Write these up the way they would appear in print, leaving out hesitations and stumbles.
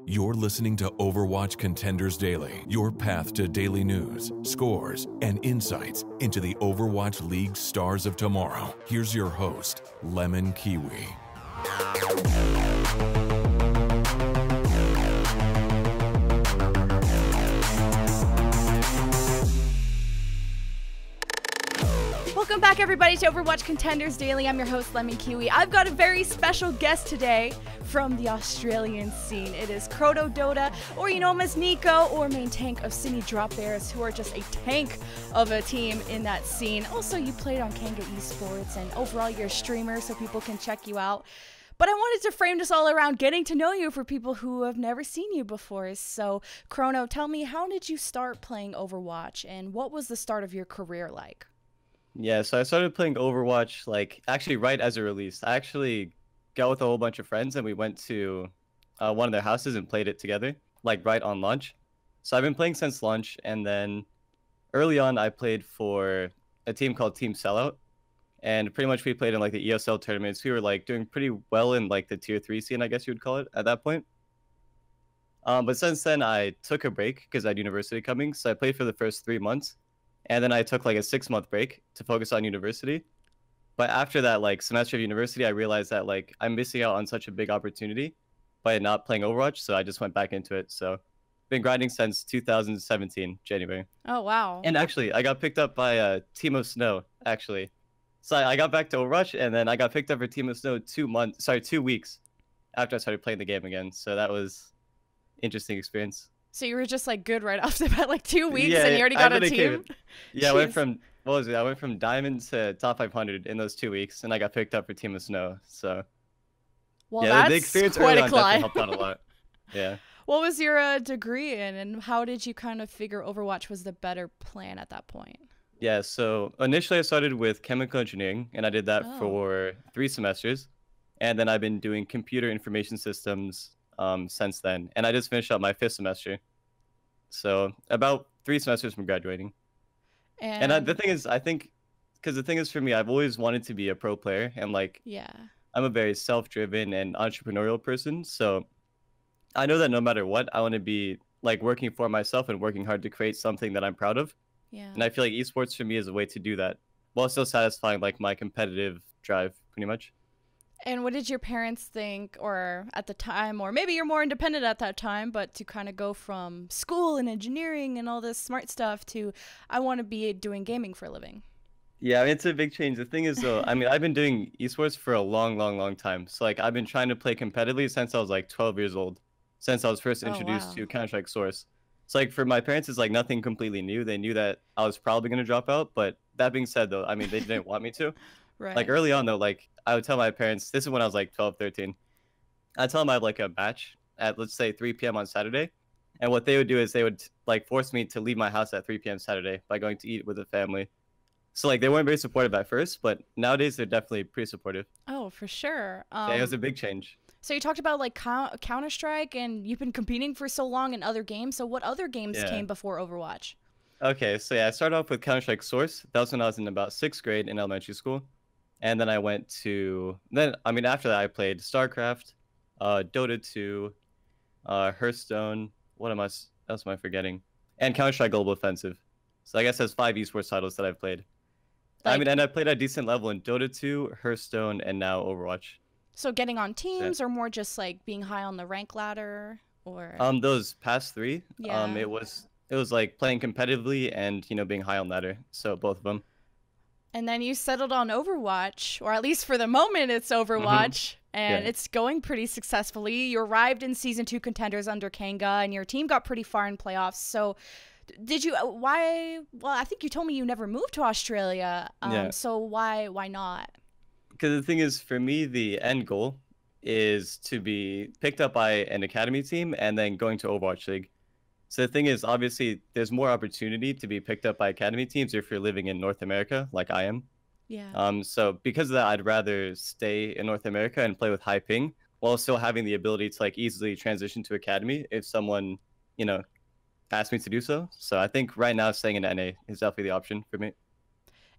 You're listening to Overwatch Contenders Daily, your path to daily news, scores, and insights into the Overwatch League stars of tomorrow. Here's your host, LemonKiwi. Welcome back, everybody, to Overwatch Contenders Daily. I'm your host, LemonKiwi. I've got a very special guest today from the Australian scene. It is Chronodota, or you know him as Niko, or main tank of Sydney Drop Bears, who are just a tank of a team in that scene. Also, you played on Kanga Esports, and overall you're a streamer, so people can check you out. But I wanted to frame this all around getting to know you for people who have never seen you before. So, Chrono, tell me, how did you start playing Overwatch, and what was the start of your career like? Yeah, so I started playing Overwatch, actually right as it released. I actually got with a whole bunch of friends and we went to one of their houses and played it together, right on launch. So I've been playing since launch, and then early on I played for a team called Team Sellout. And pretty much we played in the ESL tournaments. We were doing pretty well in the tier 3 scene, I guess you would call it at that point. But since then I took a break because I had university coming. So I played for the first 3 months. And then I took a 6-month break to focus on university. But after that semester of university, I realized that I'm missing out on such a big opportunity by not playing Overwatch. So I just went back into it. So been grinding since 2017, January. Oh, wow. And actually, I got picked up by Team of Snow, actually. So I got back to Overwatch, and then I got picked up for Team of Snow 2 weeks after I started playing the game again. So that was interesting experience. So you were just good right off the bat, 2 weeks, and you already got a team? Yeah, I went from Diamond to top 500 in those 2 weeks, and I got picked up for Team of Snow. So well, yeah, that's the experience quite early a on climb. definitely helped out a lot. Yeah. What was your degree in, and how did you kind of figure Overwatch was the better plan at that point? Yeah, so initially I started with chemical engineering, and I did that for 3 semesters, and then I've been doing computer information systems since then, and I just finished up my 5th semester, so about 3 semesters from graduating. And the thing is, I think, because the thing is for me, I've always wanted to be a pro player, and yeah, I'm a very self-driven and entrepreneurial person, so I know that no matter what, I want to be working for myself and working hard to create something that I'm proud of. Yeah. And I feel like esports for me is a way to do that, while still satisfying my competitive drive, pretty much. And what did your parents think, or at the time, or maybe you're more independent at that time, but to kind of go from school and engineering and all this smart stuff to, I want to be doing gaming for a living? Yeah, it's a big change. The thing is, though, I've been doing esports for a long time. So I've been trying to play competitively since I was 12 years old, since I was first introduced to Counter-Strike Source. So for my parents, it's nothing completely new. They knew that I was probably going to drop out, but that being said, though, they didn't want me to. Right. Early on, though, I would tell my parents, this is when I was 12, 13. I'd tell them I have a match at, let's say, 3 p.m. on Saturday. And what they would do is they would force me to leave my house at 3 p.m. Saturday by going to eat with the family. So they weren't very supportive at first, but nowadays they're definitely pretty supportive. Oh, for sure. Yeah, it was a big change. So you talked about Counter-Strike, and you've been competing for so long in other games. So what other games came before Overwatch? Okay, so yeah, I started off with Counter-Strike Source. That was when I was in about 6th grade in elementary school. And then I went to, after that I played StarCraft, Dota 2, Hearthstone, else am I forgetting? And Counter-Strike Global Offensive. So I guess there's 5 esports titles that I've played. And I played at a decent level in Dota 2, Hearthstone, and now Overwatch. So getting on teams, or more just being high on the rank ladder, or those past 3, yeah. It was playing competitively and being high on ladder. So both of them. And then you settled on Overwatch, or at least for the moment it's Overwatch, and it's going pretty successfully. You arrived in Season 2 Contenders under Kanga, and your team got pretty far in playoffs. So did you, well, I think you told me you never moved to Australia, so why not? Because the thing is, for me, the end goal is to be picked up by an academy team and then going to Overwatch League. So the thing is, obviously, there's more opportunity to be picked up by academy teams if you're living in North America, like I am. Yeah. So because of that, I'd rather stay in North America and play with high ping, while still having the ability to easily transition to academy if someone, asked me to do so. So I think right now staying in NA is definitely the option for me.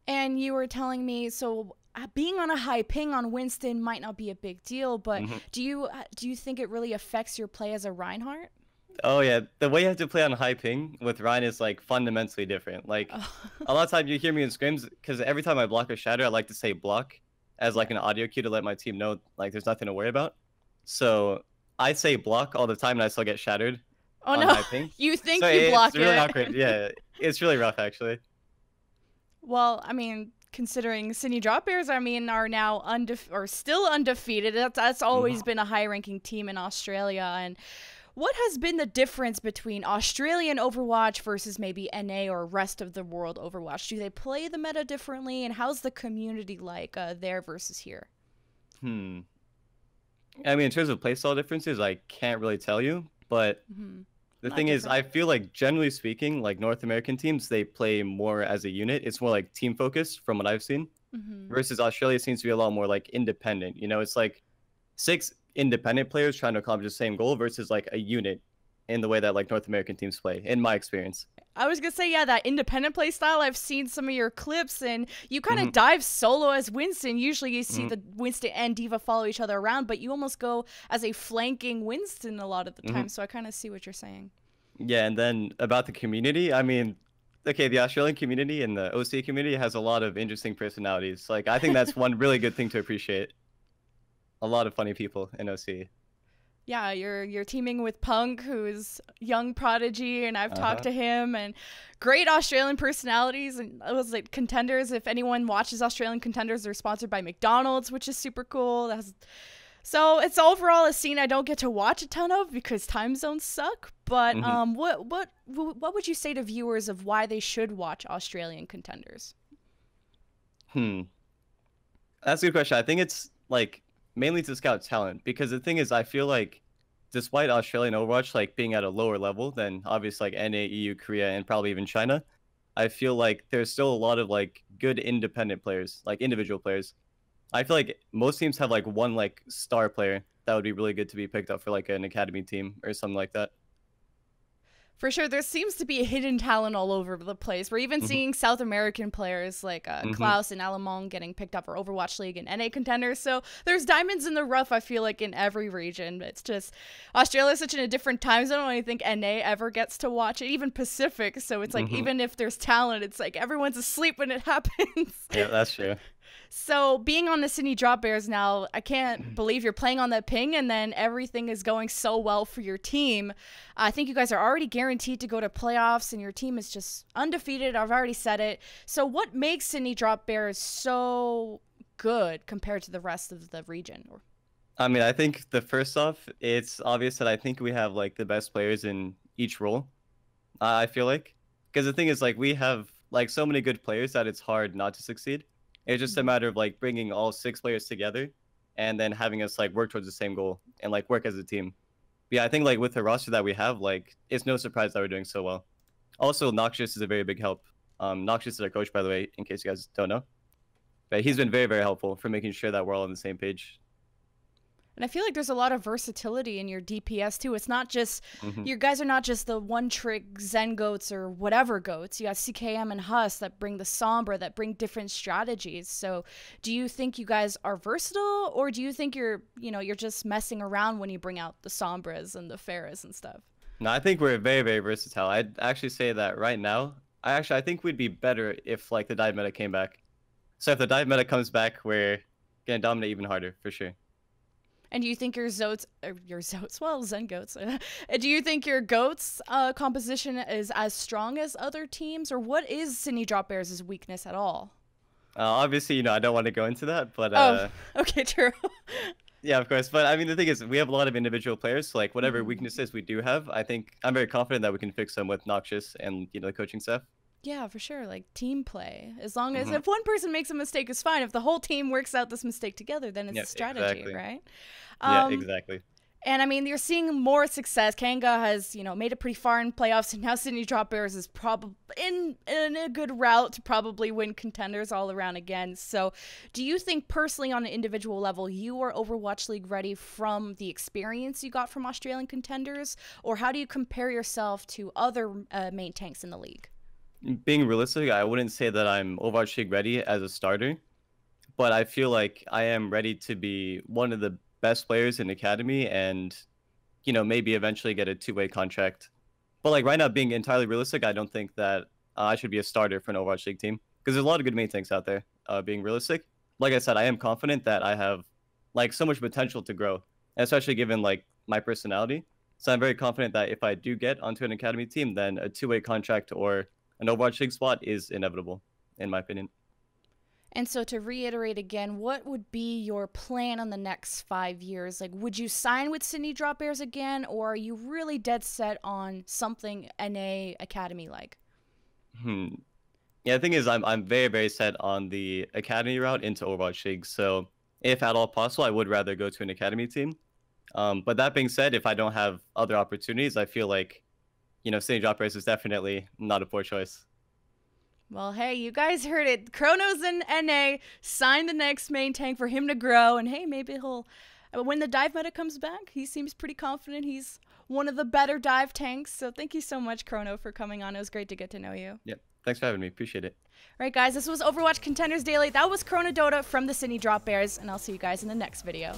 And you were telling me, so being on a high ping on Winston might not be a big deal, but Mm-hmm. do you think it really affects your play as a Reinhardt? Oh yeah, the way you have to play on high ping with Ryan is like fundamentally different. Like a lot of times you hear me in scrims because every time I block a shatter, I like to say block as like an audio cue to let my team know like there's nothing to worry about. So I say block all the time and I still get shattered Oh on no, high ping. you think So you block it's really it. awkward. Yeah, it's really rough actually. Well, I mean, considering Sydney Drop Bears, I mean, are now still undefeated. That's always been a high-ranking team in Australia. And what has been the difference between Australian Overwatch versus maybe NA or rest of the world Overwatch? Do they play the meta differently, and how's the community like there versus here? I mean, in terms of playstyle differences, I can't really tell you, but the thing is, I feel like generally speaking, like North American teams, they play more as a unit. It's more like team focused from what I've seen. Versus Australia seems to be a lot more like independent. You know, it's like 6 independent players trying to accomplish the same goal versus like a unit in the way that like North American teams play, in my experience. I was gonna say, yeah, that independent play style. I've seen some of your clips, and you kind of dive solo as Winston. Usually, you see the Winston and D.Va follow each other around, but you almost go as a flanking Winston a lot of the time. So I kind of see what you're saying. Yeah, and then about the community, I mean, okay, the Australian community and the OC community has a lot of interesting personalities. Like, I think that's one really good thing to appreciate. A lot of funny people in OC. Yeah, you're teaming with Punk, who's young prodigy, and I've talked to him, and great Australian personalities. And it was like Contenders. If anyone watches Australian Contenders, they're sponsored by McDonald's, which is super cool. So it's overall a scene I don't get to watch a ton of because time zones suck. But what would you say to viewers of why they should watch Australian Contenders? That's a good question. I think it's like mainly to scout talent, because the thing is, I feel like despite Australian Overwatch like being at a lower level than obviously like NA, EU, Korea, and probably even China, I feel like there's still a lot of like good independent players, like individual players. I feel like most teams have like one like star player that would be really good to be picked up for like an academy team or something like that. For sure, there seems to be a hidden talent all over the place. We're even seeing South American players like Klaus and Alemong getting picked up for Overwatch League and NA Contenders. So there's diamonds in the rough, I feel like, in every region. It's just Australia is such in a different time zone. I don't think NA ever gets to watch it, even Pacific. So it's like even if there's talent, it's like everyone's asleep when it happens. Yeah, that's true. So being on the Sydney Drop Bears now, I can't believe you're playing on that ping and then everything is going so well for your team. I think you guys are already guaranteed to go to playoffs and your team is just undefeated. I've already said it. So what makes Sydney Drop Bears so good compared to the rest of the region? I mean, I think the first off, it's obvious that I think we have like the best players in each role. I feel like, because the thing is, like, we have like so many good players that it's hard not to succeed. It's just a matter of like bringing all 6 players together and then having us like work towards the same goal and like work as a team. But yeah, I think like with the roster that we have, like it's no surprise that we're doing so well. Also, Noxious is a very big help. Noxious is our coach, by the way, in case you guys don't know. But he's been very, very helpful for making sure that we're all on the same page. And I feel like there's a lot of versatility in your DPS too. It's not just, you guys are not just the one-trick Zen goats or whatever goats. You got CKM and Huss that bring the Sombra, that bring different strategies. So do you think you guys are versatile, or do you think you're just messing around when you bring out the Sombras and the Pharahs and stuff? No, I think we're very, very versatile. I'd actually say that right now. I think we'd be better if like the dive meta came back. So if the dive meta comes back, we're gonna dominate even harder for sure. And do you think your well, Zen goats, do you think your goats composition is as strong as other teams, or what is Sydney Drop Bears' weakness at all? Obviously, I don't want to go into that, but okay, true. Yeah, of course. But I mean, the thing is, we have a lot of individual players, so like whatever weaknesses we do have, I think I'm very confident that we can fix them with Noxious and the coaching staff. Yeah, for sure. Like team play. As long as if one person makes a mistake, it's fine. If the whole team works out this mistake together, then it's a strategy, exactly. right? Yeah, exactly. And I mean, you're seeing more success. Kanga has, made it pretty far in playoffs, and now Sydney Drop Bears is probably in a good route to probably win Contenders all around again. So do you think personally on an individual level, you are Overwatch League ready from the experience you got from Australian Contenders? Or how do you compare yourself to other main tanks in the league? Being realistic, I wouldn't say that I'm Overwatch League ready as a starter, but I feel like I am ready to be one of the best players in academy, and maybe eventually get a two-way contract. But like right now, being entirely realistic, I don't think that I should be a starter for an Overwatch League team, because there's a lot of good main tanks out there. Being realistic, like I said, I am confident that I have like so much potential to grow, and especially given like my personality. So I'm very confident that if I do get onto an academy team, then a two-way contract or an Overwatch League spot is inevitable, in my opinion. And so to reiterate again, what would be your plan on the next 5 years? Like, would you sign with Sydney Drop Bears again, or are you really dead set on something NA Academy like? Yeah, the thing is, I'm very, very set on the academy route into Overwatch League. So if at all possible, I would rather go to an academy team. But that being said, if I don't have other opportunities, I feel like, Sydney Drop Bears is definitely not a poor choice. Well, hey, you guys heard it. Chrono's in NA. Sign the next main tank for him to grow. And hey, maybe he'll... When the dive meta comes back, he seems pretty confident he's one of the better dive tanks. So thank you so much, Chrono, for coming on. It was great to get to know you. Yep. Thanks for having me. Appreciate it. All right, guys. This was Overwatch Contenders Daily. That was Chronodota from the Sydney Drop Bears. And I'll see you guys in the next video.